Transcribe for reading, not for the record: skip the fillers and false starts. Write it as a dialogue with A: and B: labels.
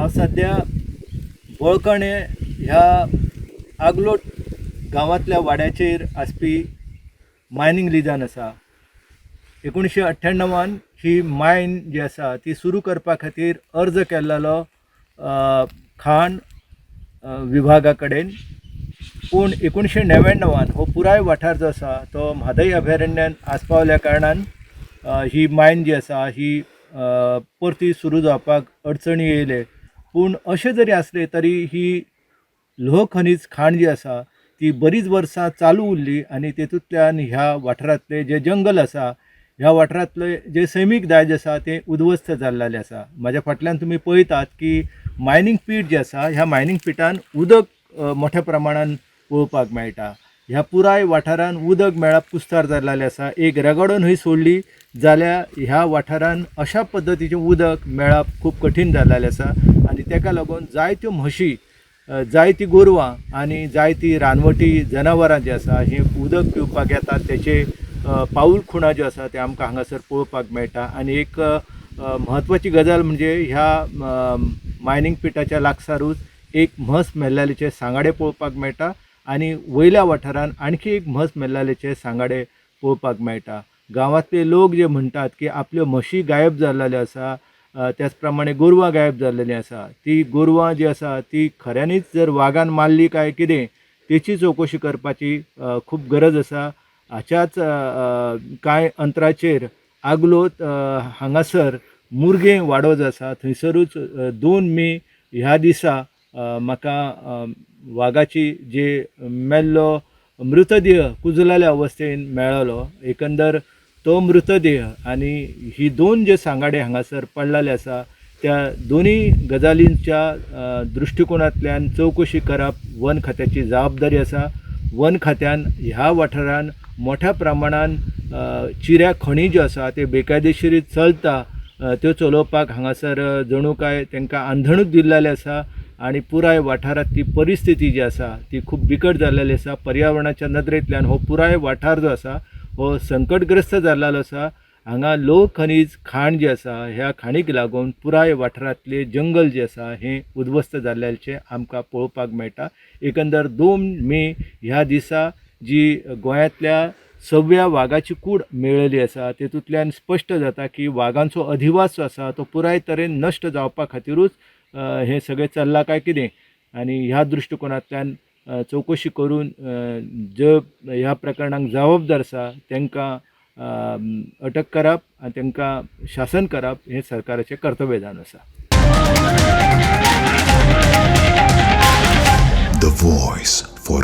A: हांव सध्या बळकणे ह्या आगलोट गांवांतल्या वाड्याचेर आसपी मायनींग लिजान आसा. 1998 ही मायन जी आसा ती सुरू करपा खातीर अर्ज केल्लो खाण विभागा कडेन. पूण 1999 हो पुराय वाठार जो आसा तो म्हादय अभयारण्यान आस्पावल्या कारणान ही मायन जी आसा ही परती सुरू जावपाक अडचणी येयले. पूण अशें जरी आसले तरी ही लोह खनिज खाण जी आसा ती बरीच वर्सां चालू उरली आनी तेतूंतल्यान ह्या वाठारांतले जे जंगल आसा, ह्या वाठारांतले जे सैमीक दायज आसा ते उद्ध्वस्त जाल्ले आसा. म्हाज्या फाटल्यान तुमी पळयतात की मायनींग पीट जे आसा ह्या मायनींग पिटान उदक मोठ्या प्रमाणान पळोवपाक मेळटा. ह्या पुराय वाठारान उदक मेळप कुस्तार जाल्लें आसा. एक रेगडो न्हंय सोडली जाल्यार ह्या वाठारान अशा पद्दतीचें उदक मेळप खूब कठीण जाल्लें आसा आनी ताका लागून जायत्यो म्हशी, जायतीं गोरवां आनी जायतीं रानवटी जनावरां जी आसा ही उदक पिवपाक येतात तेचे पाऊल खुणा ज्यो आसा ते आमकां हांगासर पळोवपाक मेळटा. आनी एक म्हत्वाची गजाल म्हणजे ह्या मायनींग पिटाच्या लागसारूच एक म्हस मेल्ल्याचे सांगाडे पळोवपाक मेळटा आनी वयल्या वाठारान आणखी एक म्हस मेल्ल्याचे सांगाडे पळोवपाक मेळटा. गांवांतले लोक जे म्हणटात की आपल्यो म्हशी गायब जाल्ल्यो आसा, त्याच प्रमाणे गोरवां गायब जाल्लीं आसा. ती गोरवां जी आसा ती खऱ्यांनीच जर वागान मारली काय कितें तेची चवकशी करपाची खूब गरज आसा. हाच्याच कांय अंतराचेर आगलोत हांगासर मुर्गे वाडो जो आसा थंयसरूच 2 मे ह्या दिसा म्हाका वागाची जे मेल्लो मृतदेह कुजलेल्या अवस्थेन मेळ्ळो. एकंदर तो मृतदेह आनी ही 2 जे सांगाडे हांगासर पडलेले आसा त्या दोनूय गजालींच्या दृश्टिकोनांतल्यान चवकशी करप वन खात्याची जबाबदारी आसा. वन खात्यान ह्या वाठारान मोठ्या प्रमाणान चिऱ्या खणी ज्यो आसा ते बेकायदेशीर चलता त्यो चलोवपाक हांगासर जणू काय तांकां आंधणूच दिल्लेली आसा आनी पुराय वाठारांतली परिस्थिती जी आसा ती खूब बिकट जाल्लेली आसा. पर्यावरणाच्या नदरेंतल्यान हो पुराय वाठार जो आसा हो संकटग्रस्त जाल्लो आसा. हांगा लोह खनिज खाण जी आसा ह्या खाणीक लागून पुराय वाठारांतले जंगल जे आसा हें उद्ध्वस्त जाल्ल्याचें आमकां पळोवपाक मेळटा. एकंदर 2 मे ह्या दिसा जी गोंयांतल्या 6व्या वागाची कूड मेळ्ळेली आसा तेतूंतल्यान स्पश्ट जाता की वागांचो अधिवास जो आसा तो पुराय तरेन नश्ट जावपा खातीरूच हें सगळें चल्लां काय कितें. आनी ह्या दृश्टिकोनांतल्यान चवकशी करून जे ह्या प्रकरणाक जबाबदार आसा तांकां अटक करप आनी तांकां शासन करप हें सरकाराचें कर्तव्य जावन आसा.
B: The voice for